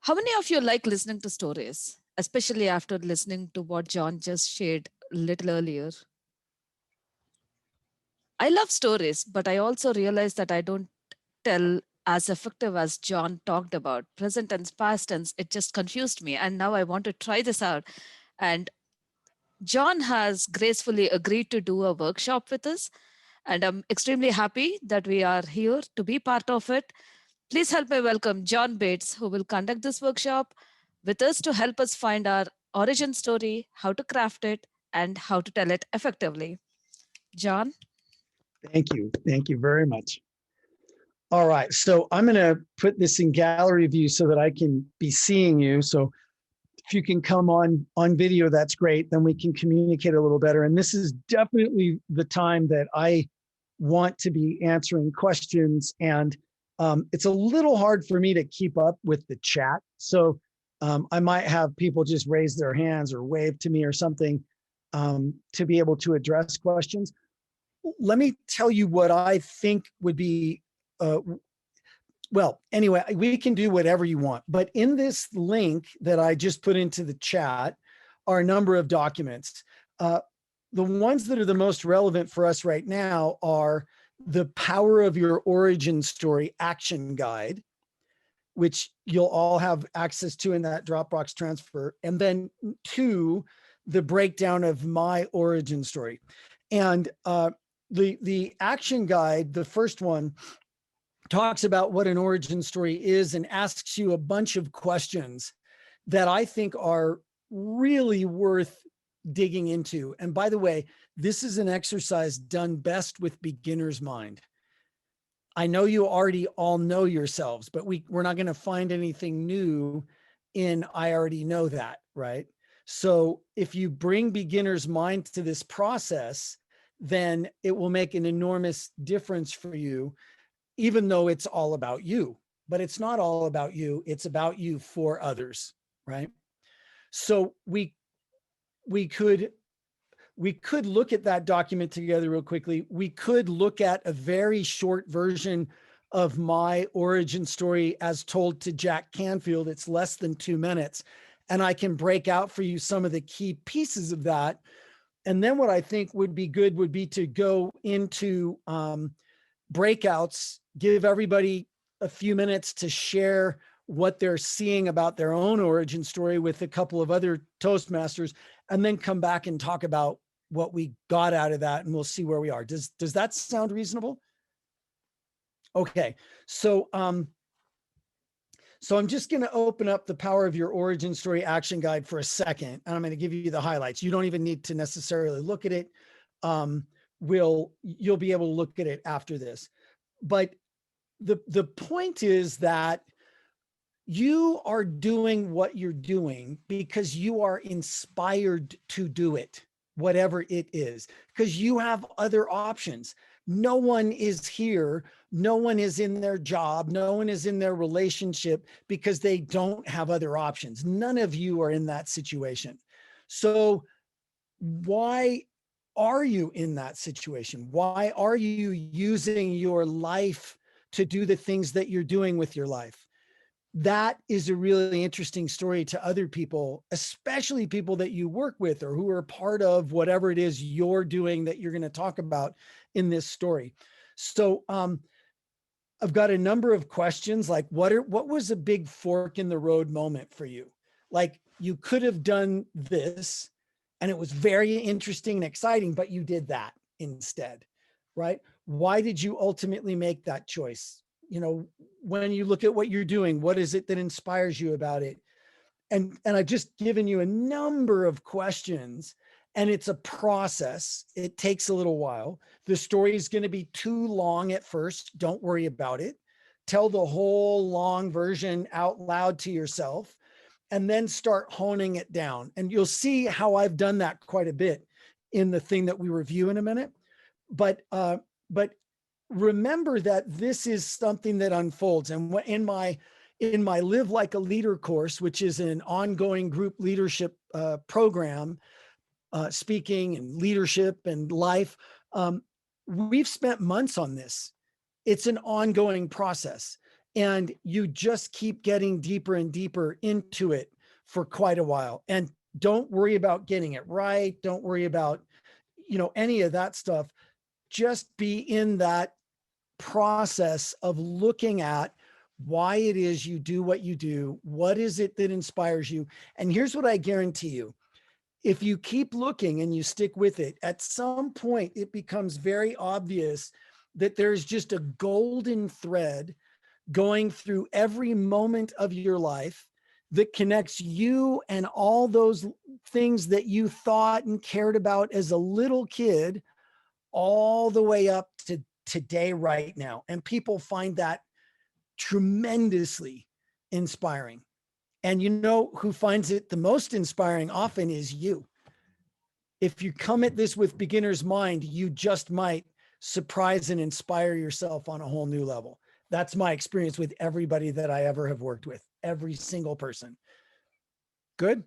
How many of you like listening to stories, especially after listening to what John just shared a little earlier? I love stories, but I also realize that I don't tell as effective as John talked about. Present tense, past tense, it just confused me. And now I want to try this out. And John has gracefully agreed to do a workshop with us. And I'm extremely happy that we are here to be part of it. Please help me welcome John Bates, who will conduct this workshop with us to help us find our origin story, how to craft it, and how to tell it effectively. John? Thank you. Thank you very much. All right. So I'm going to put this in gallery view so that I can be seeing you. So if you can come on video, that's great. Then we can communicate a little better. And this is definitely the time that I want to be answering questions. And it's a little hard for me to keep up with the chat. So I might have people just raise their hands or wave to me or something to be able to address questions. Let me tell you what I think would be, well, anyway, we can do whatever you want, but in this link that I just put into the chat are a number of documents. The ones that are the most relevant for us right now are the Power of Your Origin Story Action Guide, which you'll all have access to in that Dropbox transfer, and then 2, the breakdown of my origin story. And the action guide, the first one, talks about what an origin story is and asks you a bunch of questions that I think are really worth digging into. And by the way, this is an exercise done best with beginner's mind. I know you already all know yourselves, but we're not going to find anything new in I already know that, right? So if you bring beginner's mind to this process, then it will make an enormous difference for you, even though it's all about you. But it's not all about you. It's about you for others, right? So we could look at that document together real quickly. We could look at a very short version of my origin story as told to Jack Canfield. It's less than 2 minutes. And I can break out for you some of the key pieces of that. And then what I think would be good would be to go into breakouts, give everybody a few minutes to share what they're seeing about their own origin story with a couple of other Toastmasters, and then come back and talk about what we got out of that, and we'll see where we are. Does that sound reasonable? Okay, so I'm just going to open up the Power of Your Origin Story Action Guide for a second, and I'm going to give you the highlights. You don't even need to necessarily look at it. You'll be able to look at it after this. But the point is that you are doing what you're doing because you are inspired to do it, whatever it is, because you have other options. No one is here. No one is in their job. No one is in their relationship because they don't have other options. None of you are in that situation. So why are you in that situation? Why are you using your life to do the things that you're doing with your life? That is a really interesting story to other people, especially people that you work with or who are part of whatever it is you're doing that you're going to talk about in this story. So I've got a number of questions like what was a big fork in the road moment for you? Like you could have done this and it was very interesting and exciting, but you did that instead, right? Why did you ultimately make that choice? You know, when you look at what you're doing, what is it that inspires you about it? And I've just given you a number of questions, and it's a process. It takes a little while. The story is going to be too long at first. Don't worry about it. Tell the whole long version out loud to yourself, and then start honing it down. And you'll see how I've done that quite a bit in the thing that we review in a minute. But remember that this is something that unfolds. And in my Live Like a Leader course, which is an ongoing group leadership program, speaking and leadership and life, we've spent months on this. It's an ongoing process. and you just keep getting deeper and deeper into it for quite a while. And don't worry about getting it right. Don't worry about, any of that stuff. Just be in that process of looking at why it is you do what you do. What is it that inspires you? And here's what I guarantee you. If you keep looking and you stick with it, at some point it becomes very obvious that there's just a golden thread going through every moment of your life that connects you and all those things that you thought and cared about as a little kid all the way up to today, right now. And people find that tremendously inspiring. And you know who finds it the most inspiring often is you. If you come at this with beginner's mind, you just might surprise and inspire yourself on a whole new level. That's my experience with everybody that I ever have worked with, every single person. Good.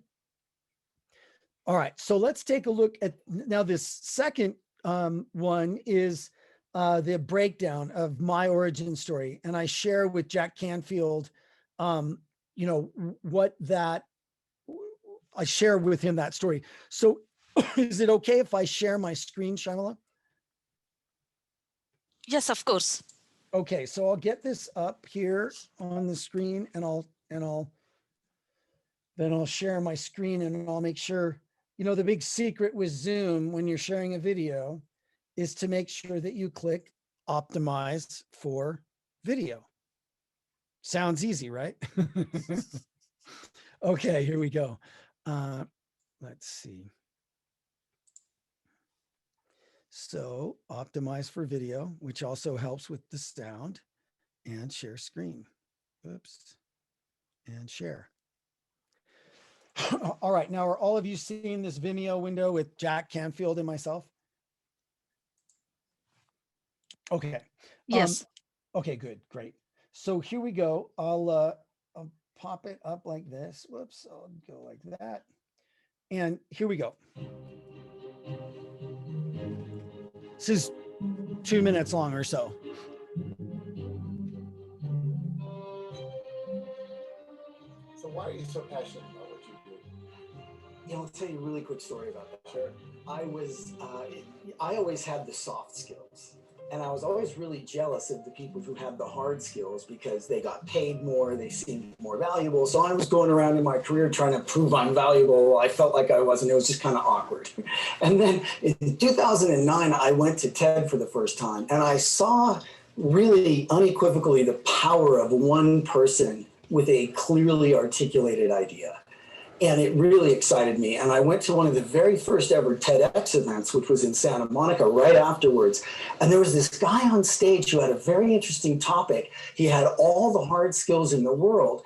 All right. So let's take a look at now. This second one is the breakdown of my origin story. And I share with Jack Canfield, what that I share with him that story. So is it okay if I share my screen, Shyamala? Yes, of course. Okay, so I'll get this up here on the screen, and I'll share my screen, and I'll make sure, the big secret with Zoom when you're sharing a video is to make sure that you click optimize for video. Sounds easy, right? Okay, here we go. Let's see. So optimize for video, which also helps with the sound, and share screen. Oops. And share. All right. Now, are all of you seeing this Vimeo window with Jack Canfield and myself? Okay. Yes. Okay, good. Great. So here we go. I'll pop it up like this. Whoops. I'll go like that. And here we go. This is 2 minutes long or so. So why are you so passionate about what you do? I'll tell you a really quick story about that. Sure. I always had the soft skills, and I was always really jealous of the people who had the hard skills because they got paid more, they seemed more valuable. So I was going around in my career trying to prove I'm valuable. I felt like I wasn't. It was just kind of awkward. And then in 2009, I went to TED for the first time, and I saw really unequivocally the power of one person with a clearly articulated idea. And it really excited me. And I went to one of the very first ever TEDx events, which was in Santa Monica right afterwards. And there was this guy on stage who had a very interesting topic. He had all the hard skills in the world,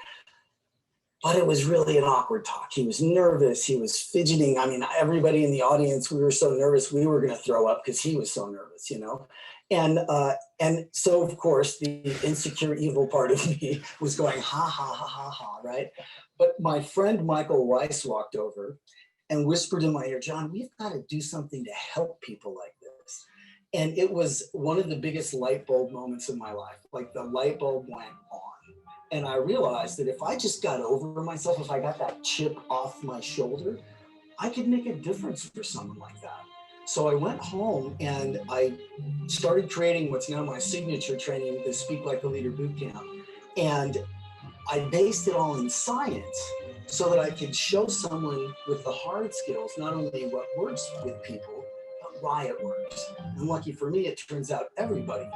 but it was really an awkward talk. He was nervous. He was fidgeting. I mean, everybody in the audience, we were so nervous, we were going to throw up because he was so nervous, And so, of course, the insecure, evil part of me was going, ha, ha, ha, ha, ha, right? But my friend Michael Weiss walked over and whispered in my ear, John, we've got to do something to help people like this. And it was one of the biggest light bulb moments in my life. Like the light bulb went on. And I realized that if I just got over myself, if I got that chip off my shoulder, I could make a difference for someone like that. So I went home and I started creating what's now my signature training, the Speak Like a Leader Bootcamp. And I based it all in science so that I could show someone with the hard skills, not only what works with people, but why it works. And lucky for me, it turns out everybody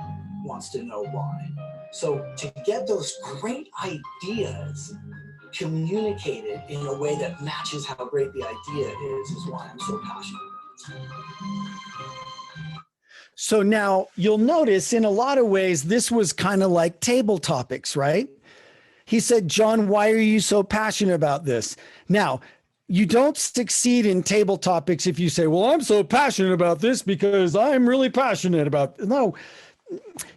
wants to know why. So to get those great ideas communicated in a way that matches how great the idea is why I'm so passionate about it. So now you'll notice in a lot of ways, this was kind of like table topics, right? He said, John, why are you so passionate about this? Now, you don't succeed in table topics if you say, well, I'm so passionate about this because I'm really passionate about it. No,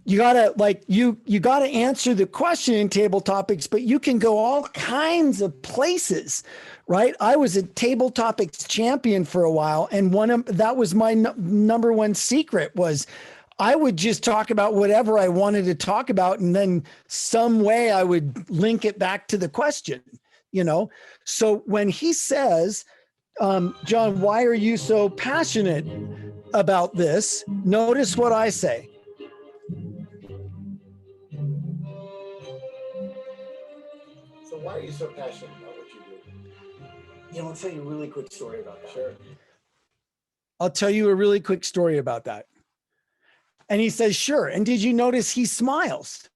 you gotta you gotta answer the question in table topics, but you can go all kinds of places, right? I was a table topics champion for a while, and that was my number one secret was I would just talk about whatever I wanted to talk about, and then some way I would link it back to the question, you know? So when he says, John, why are you so passionate about this? Notice what I say. So why are you so passionate about what you do? You know, I'll tell you a really quick story about that. Sure. I'll tell you a really quick story about that. And he says, sure. And did you notice he smiles?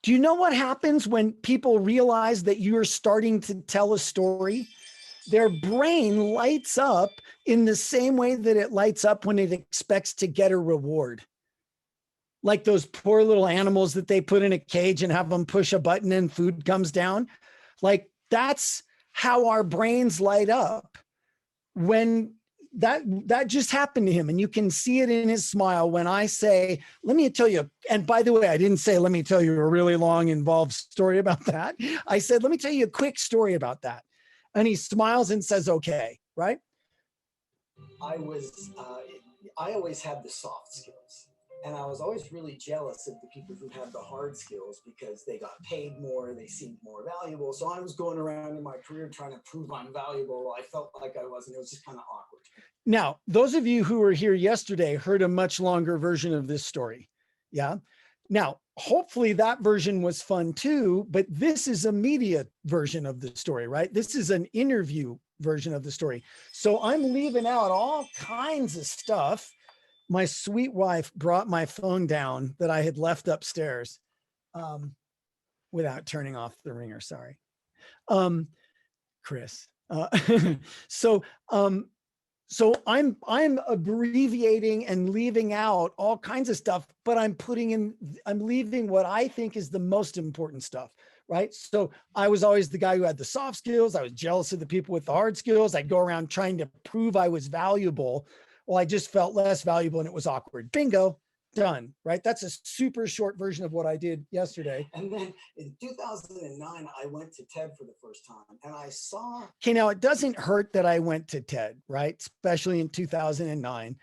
Do you know what happens when people realize that you're starting to tell a story? Their brain lights up in the same way that it lights up when it expects to get a reward. Like those poor little animals that they put in a cage and have them push a button and food comes down. Like that's how our brains light up when that just happened to him. And you can see it in his smile when I say, let me tell you, and by the way, I didn't say, let me tell you a really long involved story about that. I said, let me tell you a quick story about that. And he smiles and says, okay, right? I always had the soft skills, and I was always really jealous of the people who had the hard skills because they got paid more, they seemed more valuable. So I was going around in my career trying to prove I'm valuable. I felt like I wasn't. It was just kind of awkward. Now, those of you who were here yesterday heard a much longer version of this story. Yeah. Now, hopefully that version was fun too, but this is a media version of the story, right? This is an interview version of the story. So I'm leaving out all kinds of stuff. My sweet wife brought my phone down that I had left upstairs without turning off the ringer. Sorry. Chris. So I'm abbreviating and leaving out all kinds of stuff, but I'm leaving what I think is the most important stuff, right? So I was always the guy who had the soft skills. I was jealous of the people with the hard skills. I'd go around trying to prove I was valuable. Well, I just felt less valuable and it was awkward. Bingo, done, right? That's a super short version of what I did yesterday. And then in 2009, I went to TED for the first time and I saw. Okay, now it doesn't hurt that I went to TED, right? Especially in 2009.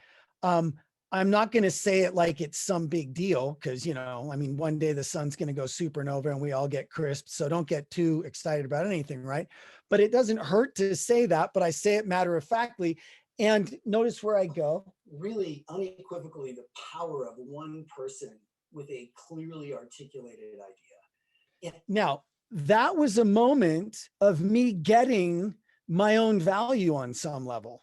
I'm not going to say it like it's some big deal because, you know, I mean, one day the sun's going to go supernova and we all get crisp. So don't get too excited about anything, right? But it doesn't hurt to say that, but I say it matter of factly. And notice where I go. Really unequivocally the power of one person with a clearly articulated idea. Now, that was a moment of me getting my own value on some level.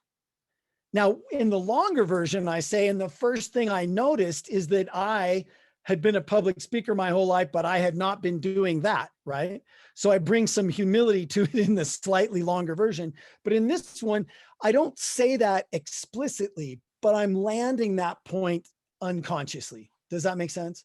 Now, in the longer version, I say, and the first thing I noticed is that I had been a public speaker my whole life, but I had not been doing that, right? So I bring some humility to it in the slightly longer version. But in this one, I don't say that explicitly, but I'm landing that point unconsciously. Does that make sense?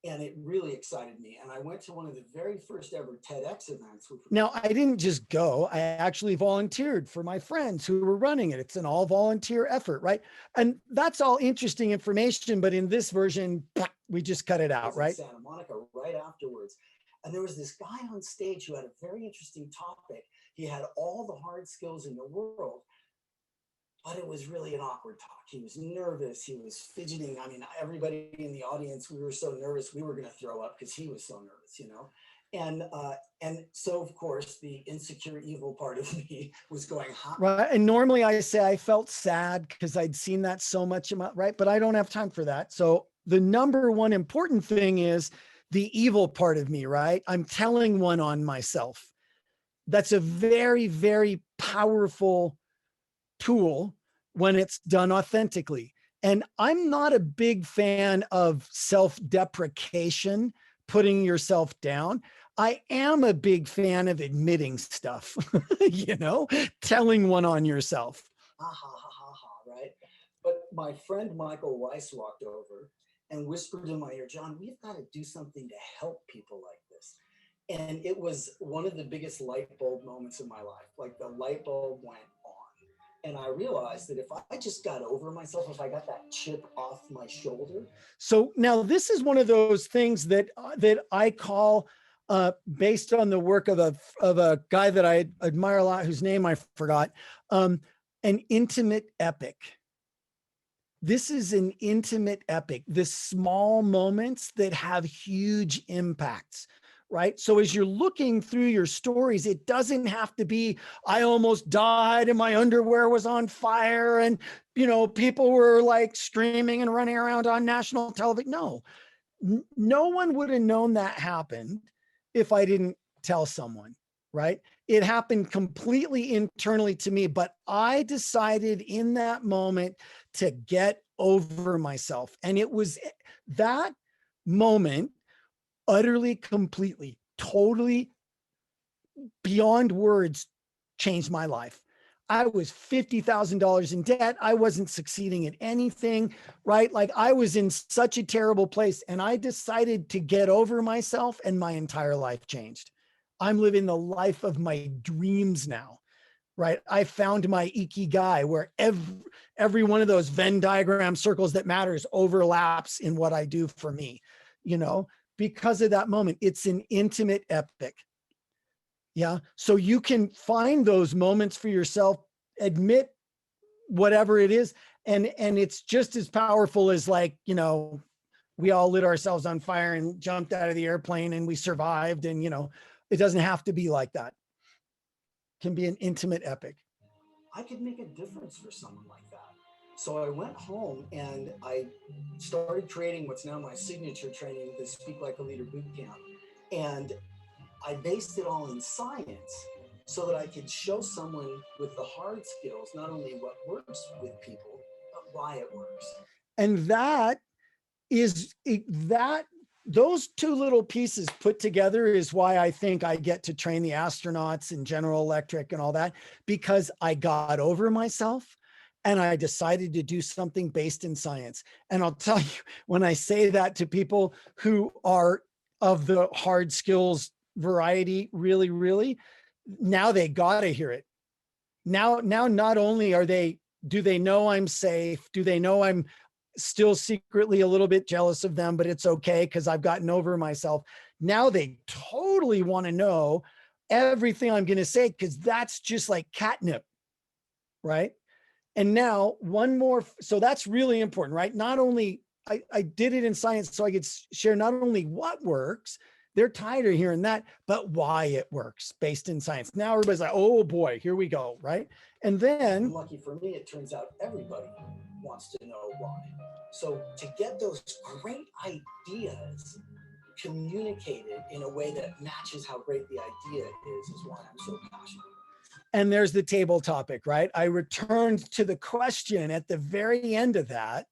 And it really excited me. And I went to one of the very first ever TEDx events. Now, I didn't just go, I actually volunteered for my friends who were running it. It's an all volunteer effort, right? And that's all interesting information, but in this version, we just cut it out, right? Santa Monica right afterwards. And there was this guy on stage who had a very interesting topic. He had all the hard skills in the world, but it was really an awkward talk. He was nervous. He was fidgeting. I mean, everybody in the audience, we were so nervous, we were going to throw up because he was so nervous, you know? And so, of course, the insecure, evil part of me was going hot. Right. And normally I say I felt sad because I'd seen that so much, right? But I don't have time for that. So the number one important thing is the evil part of me, right? I'm telling one on myself. That's a very, very powerful tool when it's done authentically. And I'm not a big fan of self-deprecation, putting yourself down. I am a big fan of admitting stuff, you know, telling one on yourself. Right? But my friend Michael Weiss walked over and whispered in my ear, John, we've got to do something to help people like this. And it was one of the biggest light bulb moments in my life. Like the light bulb went on. And I realized that if I just got over myself, if I got that chip off my shoulder. So now this is one of those things that I call, based on the work of a guy that I admire a lot, whose name I forgot, an intimate epic. This is an intimate epic, the small moments that have huge impacts, right? So as you're looking through your stories, it doesn't have to be, I almost died and my underwear was on fire and, you know, people were like screaming and running around on national television. No, no one would have known that happened if I didn't tell someone, right? It happened completely internally to me, but I decided in that moment to get over myself. And it was that moment, utterly, completely, totally beyond words, changed my life. I was $50,000 in debt. I wasn't succeeding at anything, right? Like I was in such a terrible place, and I decided to get over myself, and my entire life changed. I'm living the life of my dreams now, right? I found my ikigai, where every one of those Venn diagram circles that matters overlaps in what I do for me, you know, because of that moment. It's an intimate epic. Yeah. So you can find those moments for yourself, admit whatever it is. And it's just as powerful as, like, you know, we all lit ourselves on fire and jumped out of the airplane and we survived. And, you know, it doesn't have to be like that. It can be an intimate epic. I could make a difference for someone like that. So I went home and I started creating what's now my signature training, the Speak Like a Leader Bootcamp. And I based it all in science so that I could show someone with the hard skills, not only what works with people, but why it works. And that is that those two little pieces put together is why I think I get to train the astronauts and General Electric and all that, because I got over myself and I decided to do something based in science. And I'll tell you, when I say that to people who are of the hard skills variety, really, now they got to hear it. Now, not only do they know I'm safe? Do they know I'm still secretly a little bit jealous of them, but it's okay because I've gotten over myself. Now they totally want to know everything I'm going to say, because that's just like catnip, right? And now one more, so that's really important, right? Not only I did it in science so I could share not only what works, they're tired of hearing that, but why it works based in science. Now everybody's like, oh boy, here we go, right? And then, lucky for me, it turns out everybody wants to know why. So to get those great ideas communicated in a way that matches how great the idea is why I'm so passionate. And there's the table topic, right? I returned to the question at the very end of that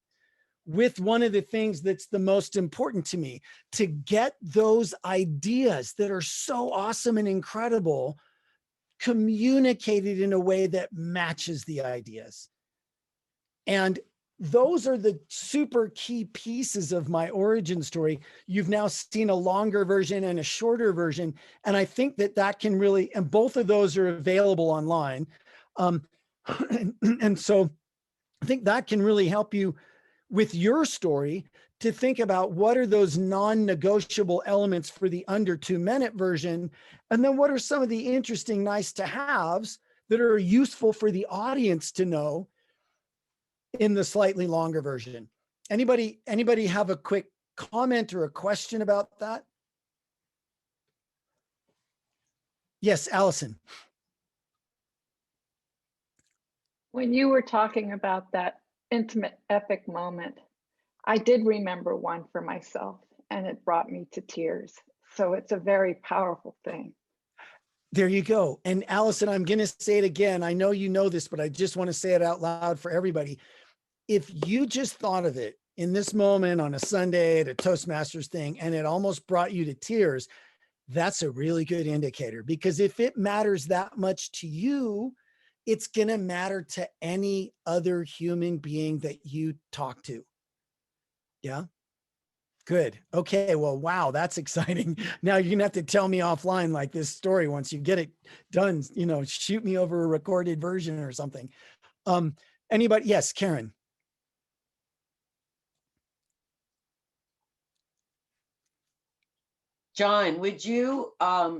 with one of the things that's the most important to me, to get those ideas that are so awesome and incredible communicated in a way that matches the ideas. And those are the super key pieces of my origin story. You've now seen a longer version and a shorter version. And I think that can really, and both of those are available online. And so I think that can really help you with your story to think about what are those non-negotiable elements for the under 2-minute version. And then what are some of the interesting nice to haves that are useful for the audience to know in the slightly longer version. Anybody have a quick comment or a question about that? Yes, Allison. When you were talking about that intimate epic moment, I did remember one for myself, and it brought me to tears. So it's a very powerful thing. There you go. And Allison, I'm going to say it again. I know you know this, but I just want to say it out loud for everybody. If you just thought of it in this moment on a Sunday at a Toastmasters thing, and it almost brought you to tears, that's a really good indicator, because if it matters that much to you, it's going to matter to any other human being that you talk to. Yeah. Good. Okay. Well, wow, that's exciting. Now you're gonna have to tell me offline, like, this story once you get it done, you know, shoot me over a recorded version or something. Anybody? Yes, Karen. John, would you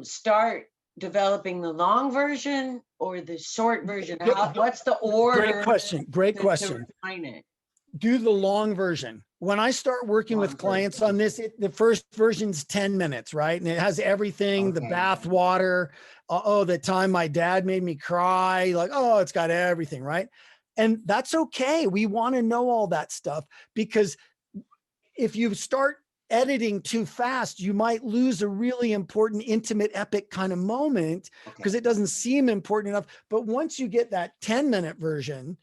start developing the long version or the short version? What's the order? Great question. Great question. To refine it? do the long version. When I start working with clients on this, the first version's 10 minutes, right? And it has everything, the bath water. Oh, the time my dad made me cry, like, oh, it's got everything, right? And that's okay. We want to know all that stuff, because if you start editing too fast, you might lose a really important, intimate, epic kind of moment because it doesn't seem important enough. But once you get that 10-minute version,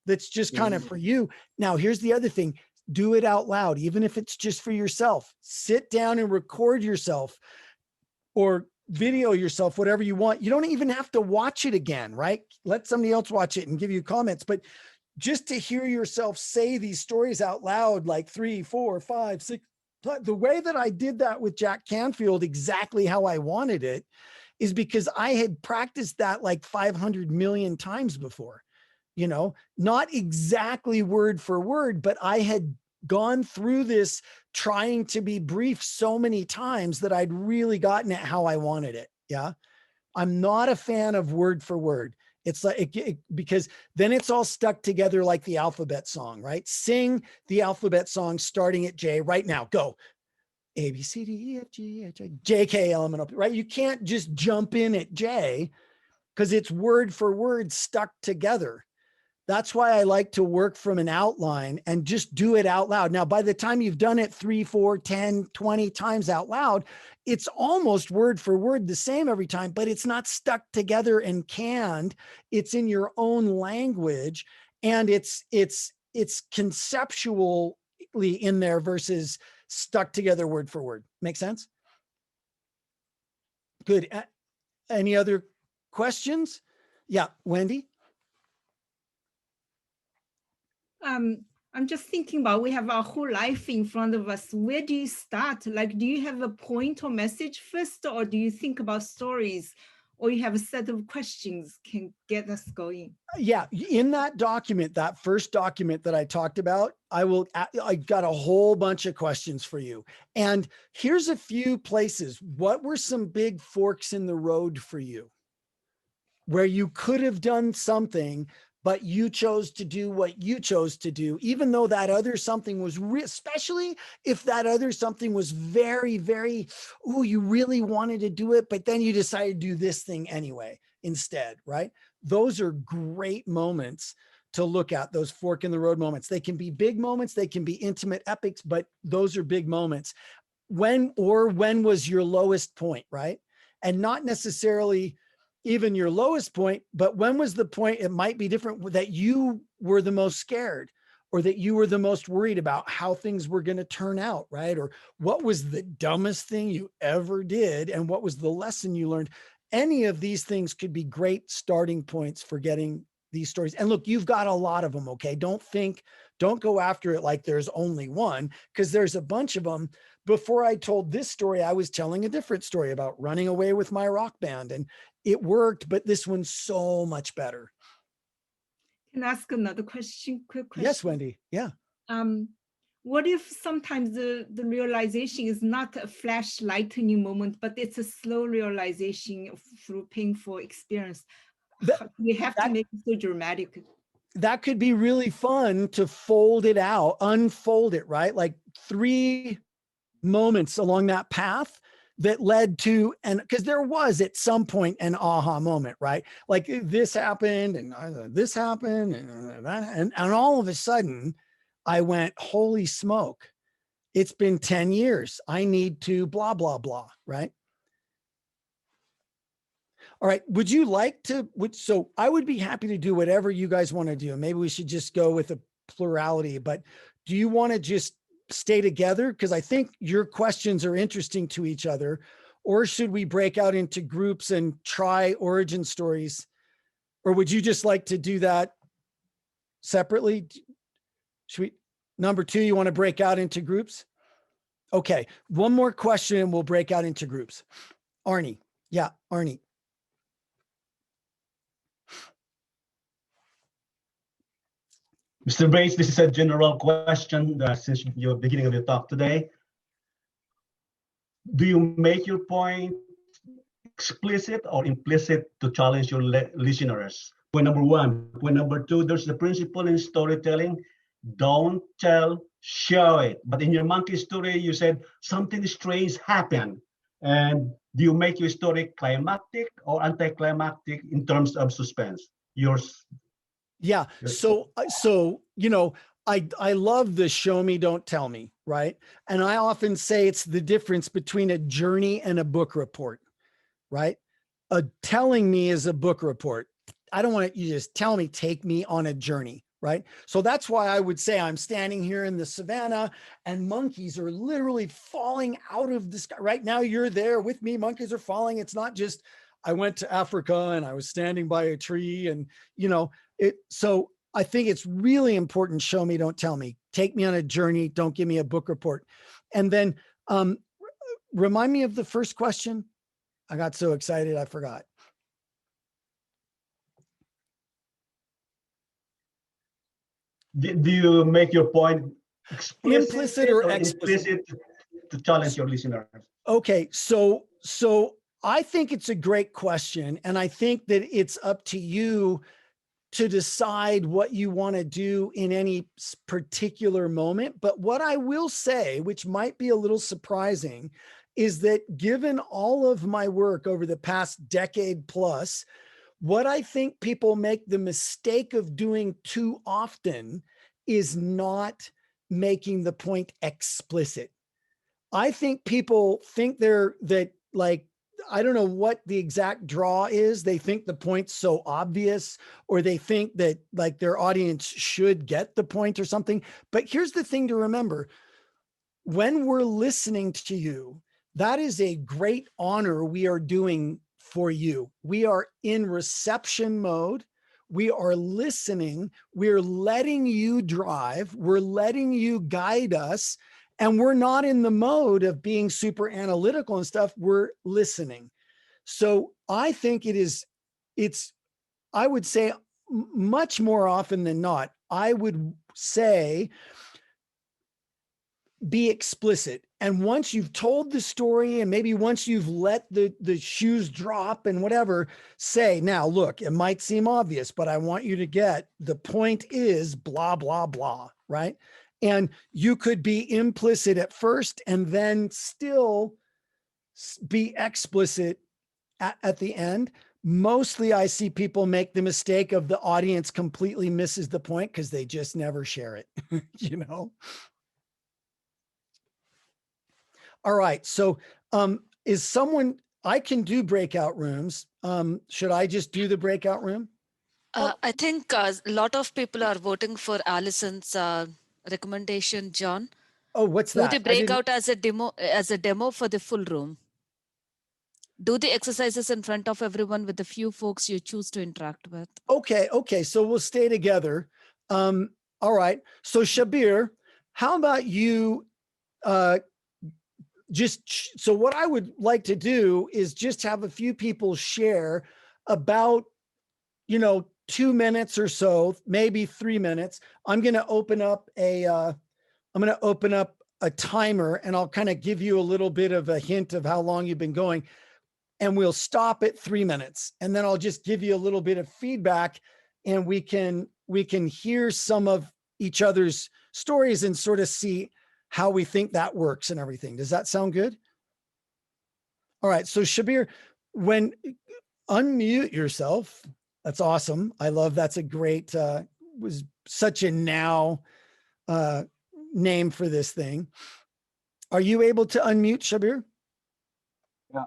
that's just kind of for you. Now, here's the other thing. Do it out loud, even if it's just for yourself. Sit down and record yourself or video yourself, whatever you want. You don't even have to watch it again, right? Let somebody else watch it and give you comments. But just to hear yourself say these stories out loud, like 3, 4, 5, 6, the way that I did that with Jack Canfield, exactly how I wanted it, is because I had practiced that like 500 million times before. You know, not exactly word for word, but I had gone through this trying to be brief so many times that I'd really gotten it how I wanted it. Yeah. I'm not a fan of word for word. It's like, because then it's all stuck together like the alphabet song, right? Sing the alphabet song starting at J right now. Go. A, B, C, D, E, F, G, H, I, J, K, L, M, N, O, P, right? You can't just jump in at J because it's word for word stuck together. That's why I like to work from an outline and just do it out loud. Now, by the time you've done it 3, 4, 10, 20 times out loud, it's almost word for word the same every time, but it's not stuck together and canned. It's in your own language, and it's conceptually in there versus stuck together word for word. Make sense? Good. Any other questions? Yeah, Wendy? I'm just thinking about, we have our whole life in front of us. Where do you start? Like, do you have a point or message first, or do you think about stories, or you have a set of questions can get us going? Yeah, in that document, that first document that I talked about, I got a whole bunch of questions for you. And here's a few places. What were some big forks in the road for you where you could have done something, but you chose to do what you chose to do, even though that other something was, especially if that other something was very, very, oh, you really wanted to do it, but then you decided to do this thing anyway instead, right? Those are great moments to look at, those fork in the road moments. They can be big moments, they can be intimate epics, but those are big moments. When was your lowest point, right? And not necessarily even your lowest point, but when was the point, it might be different, that you were the most scared, or that you were the most worried about how things were going to turn out, right? Or what was the dumbest thing you ever did, and what was the lesson you learned? Any of these things could be great starting points for getting these stories. And look, you've got a lot of them, okay? Don't go after it like there's only one, because there's a bunch of them. Before I told this story, I was telling a different story about running away with my rock band, and it worked, but this one's so much better. Can I ask another question, quick question? Yes, Wendy. Yeah. What if sometimes the realization is not a flash lightning moment, but it's a slow realization through painful experience? We have to make it so dramatic. That could be really fun to fold it out, unfold it, right? Like 3 moments along that path that led to, and because there was at some point an aha moment, right? Like this happened and this happened and that, and all of a sudden I went, holy smoke, it's been 10 years. I need to blah, blah, blah, right? All right. Would you like to, so I would be happy to do whatever you guys want to do. Maybe we should just go with a plurality, but do you want to just stay together? Because I think your questions are interesting to each other. Or should we break out into groups and try origin stories? Or would you just like to do that separately? Should we, number 2, you want to break out into groups? Okay. One more question and we'll break out into groups. Arnie. Yeah, Arnie. Mr. Bates, this is a general question since you're beginning of the talk today. Do you make your point explicit or implicit to challenge your listeners? Point number 1. Point number 2, there's the principle in storytelling. don't tell, show it. But in your monkey story, you said something strange happened. And do you make your story climactic or anticlimactic in terms of suspense? Yours. Yeah. So you know, I love the show me, don't tell me, right? And I often say it's the difference between a journey and a book report, right? A telling me is a book report. I don't want you to just tell me, take me on a journey, right? So that's why I would say I'm standing here in the savannah and monkeys are literally falling out of the sky. Right now you're there with me, monkeys are falling. It's not just, I went to Africa and I was standing by a tree and, you know, so I think it's really important. Show me, don't tell me. Take me on a journey. Don't give me a book report. And then remind me of the first question. I got so excited, I forgot. Do you make your point Implicit or explicit to challenge your listeners? Okay, so I think it's a great question, and I think that it's up to you to decide what you want to do in any particular moment. But what I will say, which might be a little surprising, is that given all of my work over the past decade plus, what I think people make the mistake of doing too often is not making the point explicit. I think people think that like, I don't know what the exact draw is. They think the point's so obvious, or they think that like their audience should get the point or something. But here's the thing to remember. When we're listening to you, that is a great honor we are doing for you. We are in reception mode. We are listening. We're letting you drive. We're letting you guide us. And we're not in the mode of being super analytical and stuff. We're listening. So I think I would say much more often than not, I would say, be explicit. And once you've told the story and maybe once you've let the shoes drop and whatever, say, now look, it might seem obvious, but I want you to get the point is blah, blah, blah, right? And you could be implicit at first and then still be explicit at the end. Mostly I see people make the mistake of the audience completely misses the point because they just never share it, you know? All right. So is someone, I can do breakout rooms. Should I just do the breakout room? I think a lot of people are voting for Allison's recommendation, John. Oh, what's Do that? the breakout as a demo for the full room. Do the exercises in front of everyone with the few folks you choose to interact with. Okay. So we'll stay together. All right. So Shabir, how about you so what I would like to do is just have a few people share about, 2 minutes or so, maybe 3 minutes. I'm going to open up a timer and I'll kind of give you a little bit of a hint of how long you've been going, and we'll stop at 3 minutes. And then I'll just give you a little bit of feedback and we can hear some of each other's stories and sort of see how we think that works and everything. Does that sound good? All right. So Shabir, unmute yourself. That's awesome. I love, that's a great, was such a now name for this thing. Are you able to unmute, Shabir? Yeah.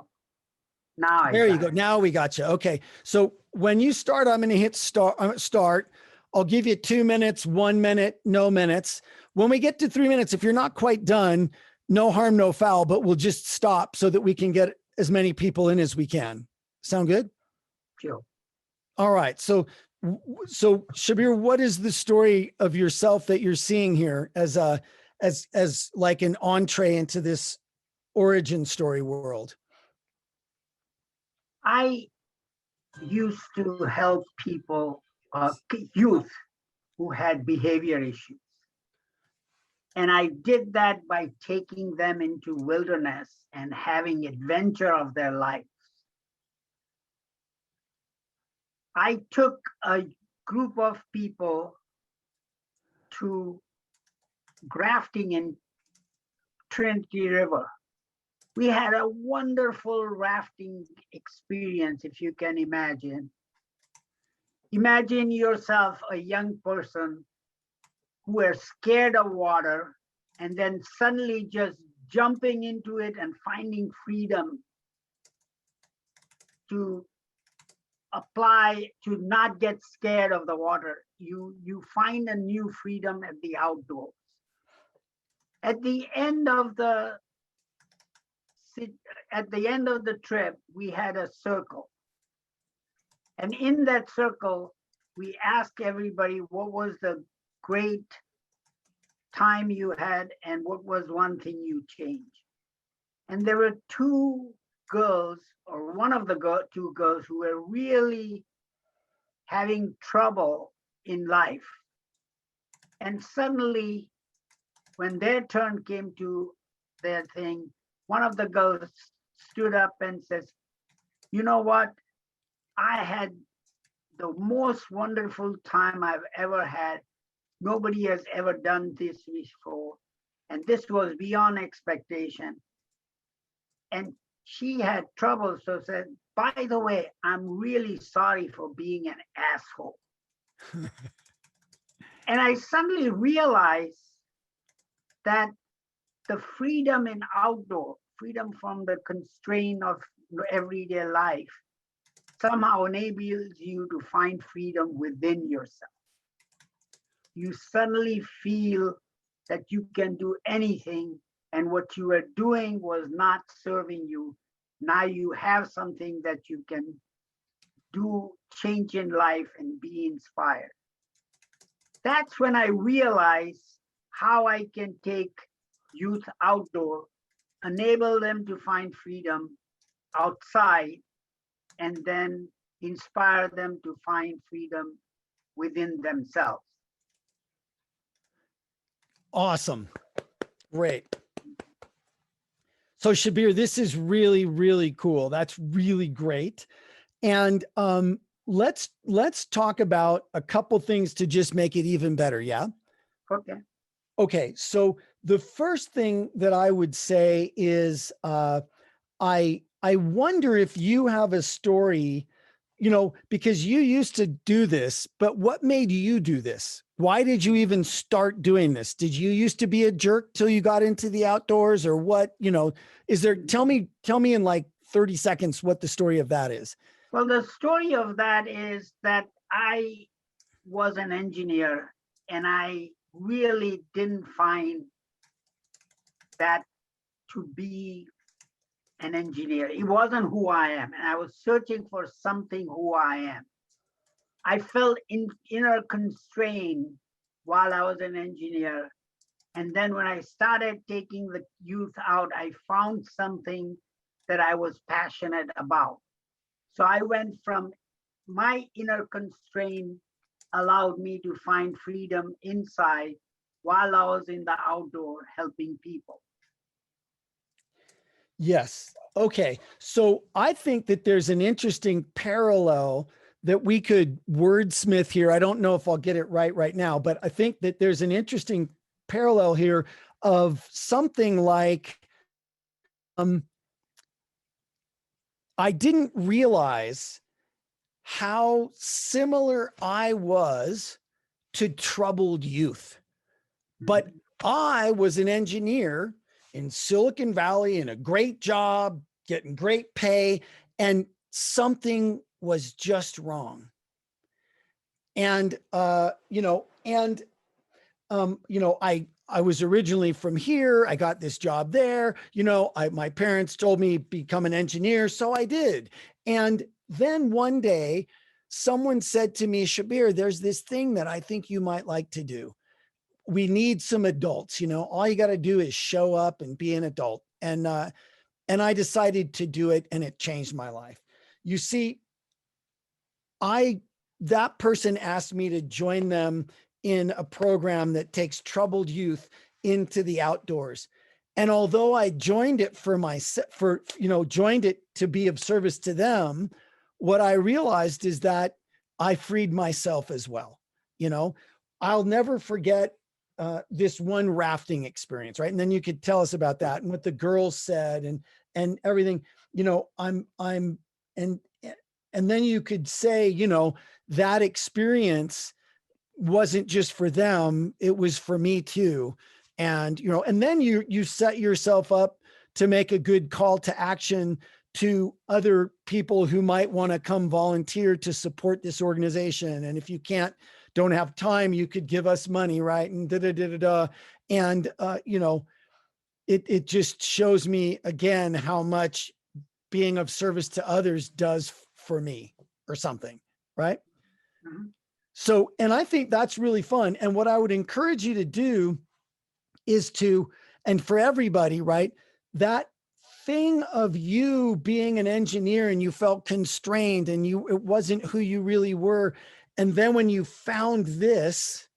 Now there you go. Now we got you. Okay. So when you start, I'm going to hit start. I'll give you 2 minutes, 1 minute, no minutes. When we get to 3 minutes, if you're not quite done, no harm, no foul, but we'll just stop so that we can get as many people in as we can. Sound good? Sure. All right. So Shabir, what is the story of yourself that you're seeing here as like an entree into this origin story world? I used to help people, youth who had behavior issues. And I did that by taking them into wilderness and having adventure of their life. I took a group of people to grafting in Trinity River. We had a wonderful rafting experience, if you can imagine. Imagine yourself a young person who are scared of water and then suddenly just jumping into it and finding freedom to apply, to not get scared of the water. You find a new freedom at the outdoors. At the end of the trip, we had a circle. And in that circle, we asked everybody what was the great time you had and what was one thing you changed. And there were two girls, or one of the two girls, who were really having trouble in life. And suddenly, when their turn came to their thing, one of the girls stood up and says, you know what? I had the most wonderful time I've ever had. Nobody has ever done this before. And this was beyond expectation. And she had trouble, so said, by the way, I'm really sorry for being an asshole. And I suddenly realized that the freedom in outdoor, freedom from the constraint of everyday life, somehow enables you to find freedom within yourself. You suddenly feel that you can do anything, and what you were doing was not serving you. Now you have something that you can do, change in life, and be inspired. That's when I realized how I can take youth outdoor, enable them to find freedom outside, and then inspire them to find freedom within themselves. Awesome. Great. So Shabir, this is really, really cool. That's really great. And let's talk about a couple things to just make it even better. Yeah. Okay. Okay. So the first thing that I would say is I wonder if you have a story, you know, because you used to do this, but what made you do this? Why did you even start doing this? Did you used to be a jerk till you got into the outdoors, or what, you know, is there, tell me in like 30 seconds what the story of that is. Well, the story of that is that I was an engineer and I really didn't find that to be an engineer. It wasn't who I am. And I was searching for something who I am. I felt inner constraint while I was an engineer. And then when I started taking the youth out, I found something that I was passionate about. So I went from my inner constraint allowed me to find freedom inside while I was in the outdoor helping people. Yes. Okay. So I think that there's an interesting parallel that we could wordsmith here. I don't know if I'll get it right now, but I think that there's an interesting parallel here of something like, I didn't realize how similar I was to troubled youth, but I was an engineer in Silicon Valley in a great job, getting great pay, and something was just wrong. And, I was originally from here. I got this job there. My parents told me become an engineer. So I did. And then one day someone said to me, Shabir, there's this thing that I think you might like to do. We need some adults, all you got to do is show up and be an adult. And I decided to do it, and it changed my life. You see, that person asked me to join them in a program that takes troubled youth into the outdoors. And although I joined it joined it to be of service to them, what I realized is that I freed myself as well. I'll never forget this one rafting experience, right? And then you could tell us about that and what the girls said and everything, you know, and then you could say, you know, that experience wasn't just for them, it was for me too. And, you know, and then you set yourself up to make a good call to action to other people who might want to come volunteer to support this organization. And if you don't have time, you could give us money, right? And And, you know, it just shows me again how much being of service to others does for me or something, right? Mhm. So, and I think that's really fun. And what I would encourage you to do is and for everybody, right, that thing of you being an engineer and you felt constrained and it wasn't who you really were. And then when you found this,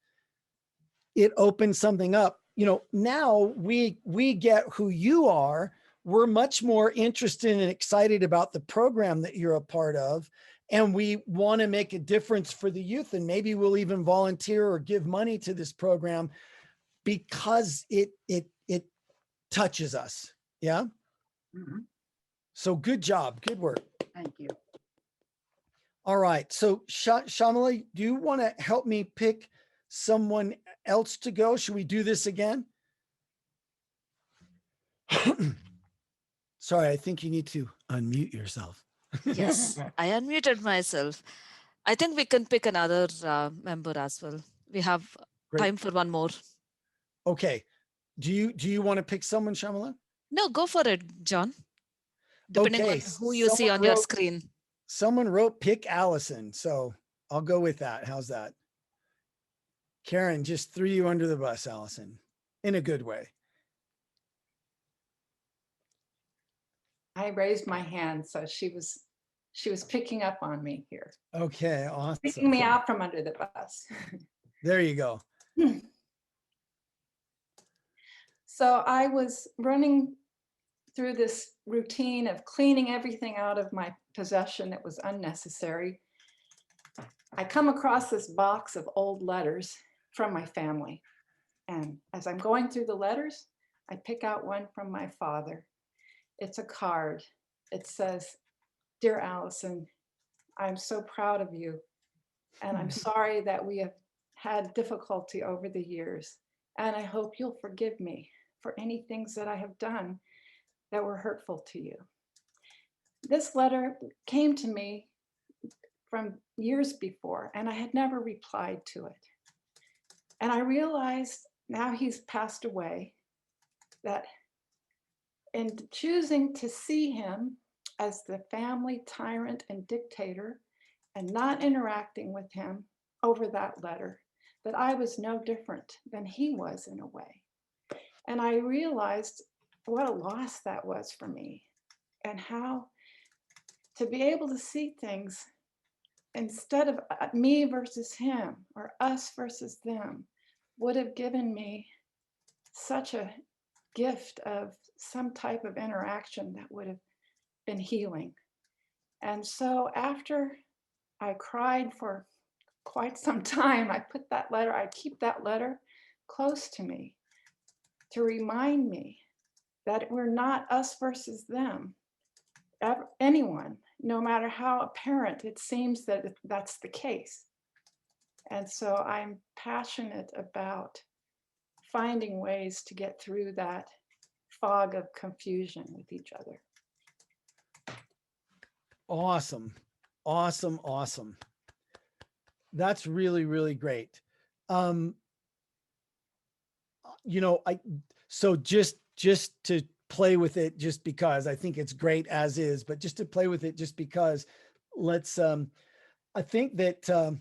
it opened something up. You know, now we get who you are. We're much more interested and excited about the program that you're a part of. And we want to make a difference for the youth. And maybe we'll even volunteer or give money to this program because it touches us. Yeah. Mhm. So good job. Good work. Thank you. All right. So Shamala, do you want to help me pick someone else to go? Should we do this again? Sorry, I think you need to unmute yourself. Yes, I unmuted myself. I think we can pick another member as well. We have Great. time for one more. Okay. Do you want to pick someone, Shamala? No, go for it, John. Depending Okay. on who you see on your screen. Someone wrote pick Allison. So I'll go with that. How's that? Karen just threw you under the bus, Allison, in a good way. I raised my hand, so she was picking up on me here, Okay, awesome. picking me out from under the bus. There you go. So I was running through this routine of cleaning everything out of my possession that was unnecessary. I come across this box of old letters from my family. And as I'm going through the letters, I pick out one from my father. It's a card. It says, "Dear Allison, I'm so proud of you. And I'm sorry that we have had difficulty over the years. And I hope you'll forgive me for any things that I have done that were hurtful to you." This letter came to me from years before, and I had never replied to it. And I realized now he's passed away that in choosing to see him as the family tyrant and dictator and not interacting with him over that letter, that I was no different than he was in a way. And I realized what a loss that was for me, and how to be able to see things instead of me versus him or us versus them would have given me such a gift of some type of interaction that would have been healing. And so after I cried for quite some time, I keep that letter close to me to remind me that we're not us versus them. Anyone, no matter how apparent it seems that that's the case. And so I'm passionate about finding ways to get through that fog of confusion with each other. Awesome. Awesome. Awesome. That's really, really great. You know, so just to play with it, just because I think it's great as is, but just to play with it, just because let's, I think that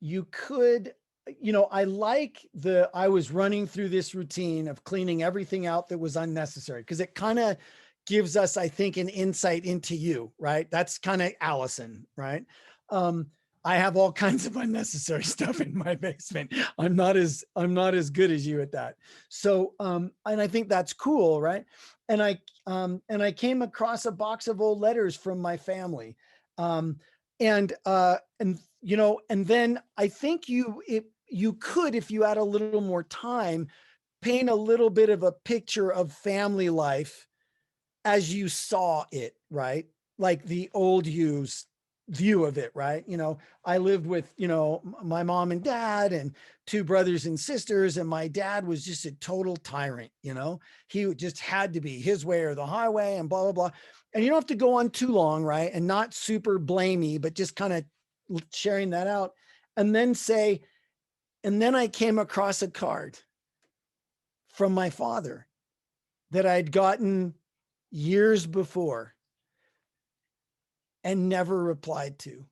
you could, you know, I was running through this routine of cleaning everything out that was unnecessary, because it kind of gives us, I think, an insight into you, right? That's kind of Allison, right? I have all kinds of unnecessary stuff in my basement. I'm not as good as you at that. So, and I think that's cool, right? And I came across a box of old letters from my family. And you know, and then I think you could, if you had a little more time, paint a little bit of a picture of family life as you saw it, right? Like the old you's view of it, right? You know, I lived with, you know, my mom and dad and 2 brothers and sisters, and my dad was just a total tyrant, you know, he just had to be his way or the highway and blah, blah, blah. And you don't have to go on too long, right? And not super blamey, but just kind of sharing that out. And then say, and then I came across a card from my father that I'd gotten years before and never replied to.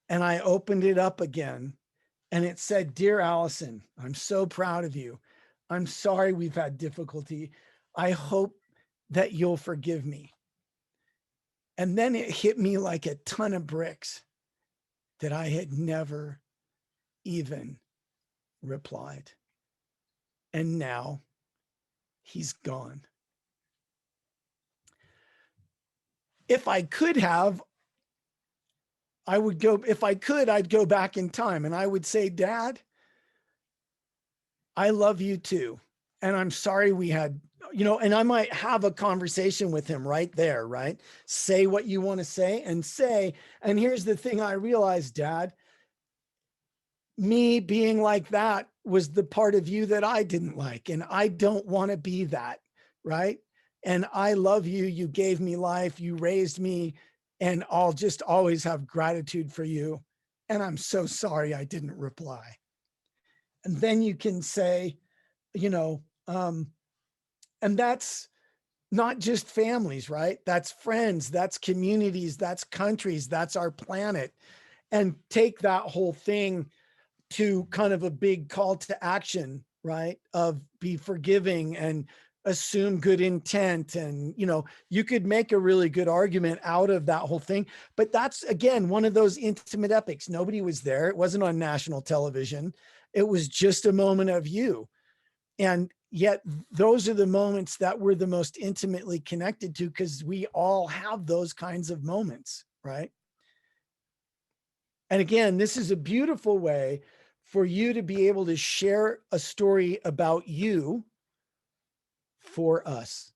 And I opened it up again and it said, "Dear Allison, I'm so proud of you. I'm sorry we've had difficulty. I hope that you'll forgive me." And then it hit me like a ton of bricks that I had never even replied. And now he's gone. If I could have, I would go, if I could, I'd go back in time and I would say, "Dad, I love you too. And I'm sorry we had, you know," and I might have a conversation with him right there, right? Say what you want to say and say, "And here's the thing I realized, Dad, me being like that was the part of you that I didn't like. And I don't want to be that, right? And I love you. You gave me life. You raised me. And I'll just always have gratitude for you. And I'm so sorry I didn't reply." And then you can say, you know, and that's not just families, right? That's friends, that's communities, that's countries, that's our planet. And take that whole thing to kind of a big call to action, right? Of be forgiving and assume good intent. And, you know, you could make a really good argument out of that whole thing. But that's, again, one of those intimate epics. Nobody was there. It wasn't on national television. It was just a moment of you. And yet those are the moments that we're the most intimately connected to, because we all have those kinds of moments, right? And again, this is a beautiful way for you to be able to share a story about you for us.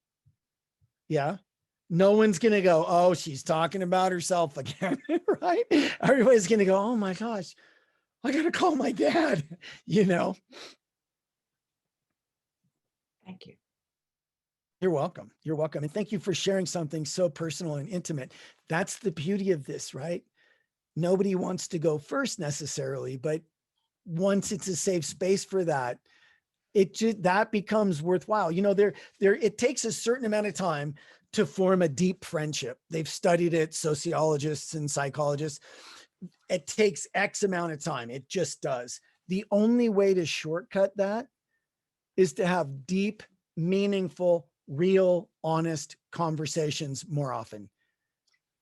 Yeah. No one's going to go, "Oh, she's talking about herself again," right? Everybody's going to go, "Oh my gosh, I got to call my dad," you know? Thank you. You're welcome. You're welcome. And thank you for sharing something so personal and intimate. That's the beauty of this, right? Nobody wants to go first necessarily, but once it's a safe space for that, that becomes worthwhile. You know, it takes a certain amount of time to form a deep friendship. They've studied it, sociologists and psychologists. It takes X amount of time. It just does. The only way to shortcut that is to have deep, meaningful, real, honest conversations more often.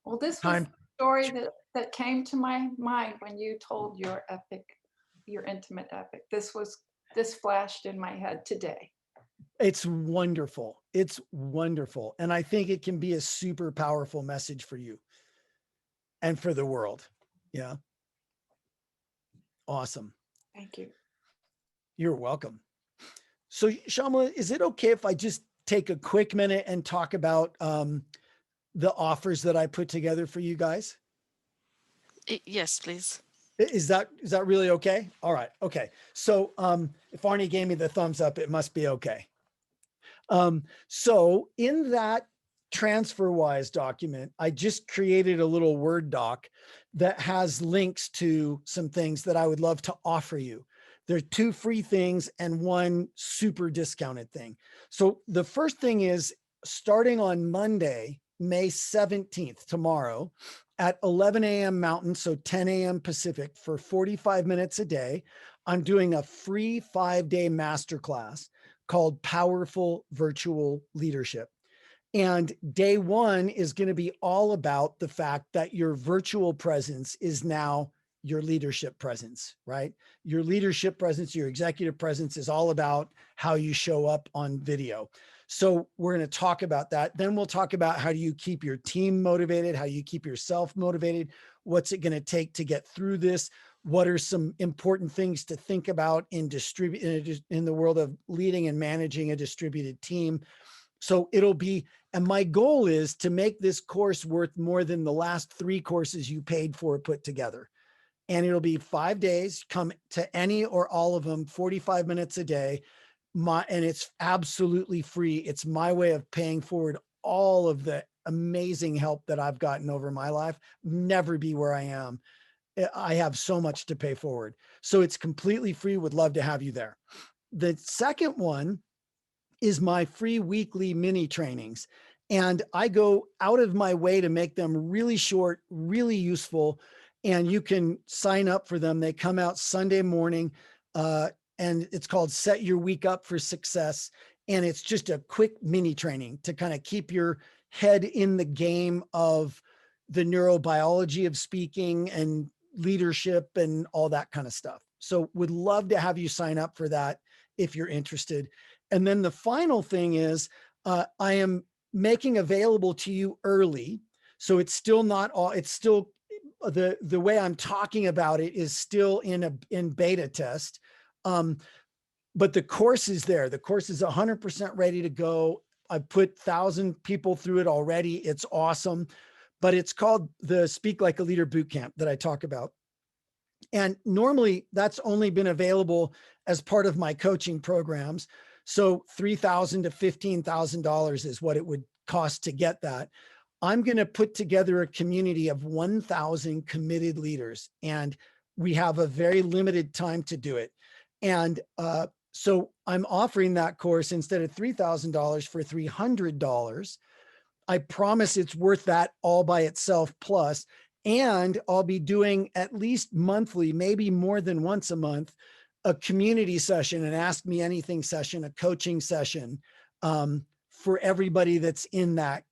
Well, this was the story that came to my mind when you told your epic, your intimate epic. This flashed in my head today. It's wonderful. It's wonderful. And I think it can be a super powerful message for you and for the world. Yeah. Awesome. Thank you. You're welcome. So Shamala, is it okay if I just take a quick minute and talk about the offers that I put together for you guys? Yes, please. Is that really okay? All right. Okay. So if Arnie gave me the thumbs up, it must be okay. So in that TransferWise document, I just created a little Word doc that has links to some things that I would love to offer you. There are 2 free things and 1 super discounted thing. So the first thing is, starting on Monday, May 17th, tomorrow, at 11 a.m. Mountain, so 10 a.m. Pacific, for 45 minutes a day, I'm doing a free 5-day masterclass called Powerful Virtual Leadership. And day 1 is going to be all about the fact that your virtual presence is now your leadership presence, right? Your leadership presence, your executive presence is all about how you show up on video. So we're going to talk about that. Then we'll talk about how do you keep your team motivated, how you keep yourself motivated, what's it going to take to get through this, what are some important things to think about in the world of leading and managing a distributed team. So it'll be, and my goal is to make this course worth more than the last 3 courses you paid for put together. And it'll be 5 days, come to any or all of them, 45 minutes a day. And it's absolutely free. It's my way of paying forward all of the amazing help that I've gotten over my life. Never be where I am. I have so much to pay forward. So it's completely free. Would love to have you there. The second one is my free weekly mini trainings. And I go out of my way to make them really short, really useful. And you can sign up for them. They come out Sunday morning. And it's called Set Your Week Up for Success. And it's just a quick mini training to kind of keep your head in the game of the neurobiology of speaking and leadership and all that kind of stuff. So would love to have you sign up for that if you're interested. And then the final thing is I am making available to you early. So it's still not all, it's still the way I'm talking about it is still in beta test. But the course is there. The course is 100% ready to go. I put 1,000 people through it already. It's awesome, but it's called the Speak Like a Leader Bootcamp that I talk about. And normally that's only been available as part of my coaching programs. So $3,000 to $15,000 is what it would cost to get that. I'm going to put together a community of 1,000 committed leaders, and we have a very limited time to do it. And so I'm offering that course instead of $3,000 for $300. I promise it's worth that all by itself plus, and I'll be doing at least monthly, maybe more than once a month, a community session, an Ask Me Anything session, a coaching session for everybody that's in that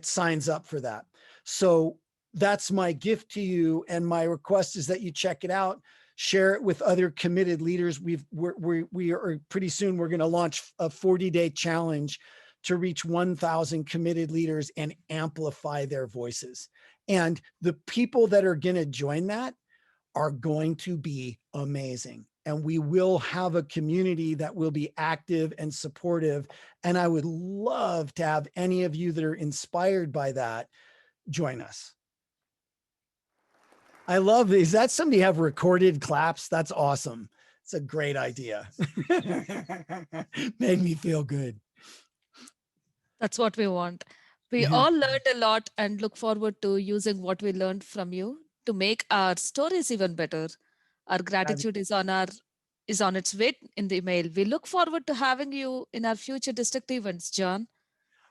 signs up for that. So that's my gift to you. And my request is that you check it out. Share it with other committed leaders. We are pretty soon, we're going to launch a 40-day challenge to reach 1,000 committed leaders and amplify their voices. And the people that are going to join that are going to be amazing. And we will have a community that will be active and supportive. And I would love to have any of you that are inspired by that join us. I love these. That's somebody have recorded claps. That's awesome. It's a great idea. Made me feel good. That's what we want. We all learned a lot and look forward to using what we learned from you to make our stories even better. Our gratitude is on its way in the email. We look forward to having you in our future district events, John.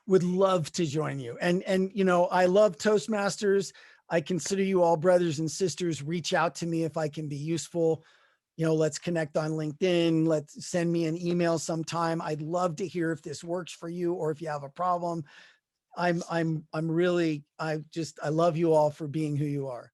Would love to join you. And you know, I love Toastmasters. I consider you all brothers and sisters. Reach out to me if I can be useful. You know, let's connect on LinkedIn. Let's send me an email sometime. I'd love to hear if this works for you or if you have a problem. I love you all for being who you are.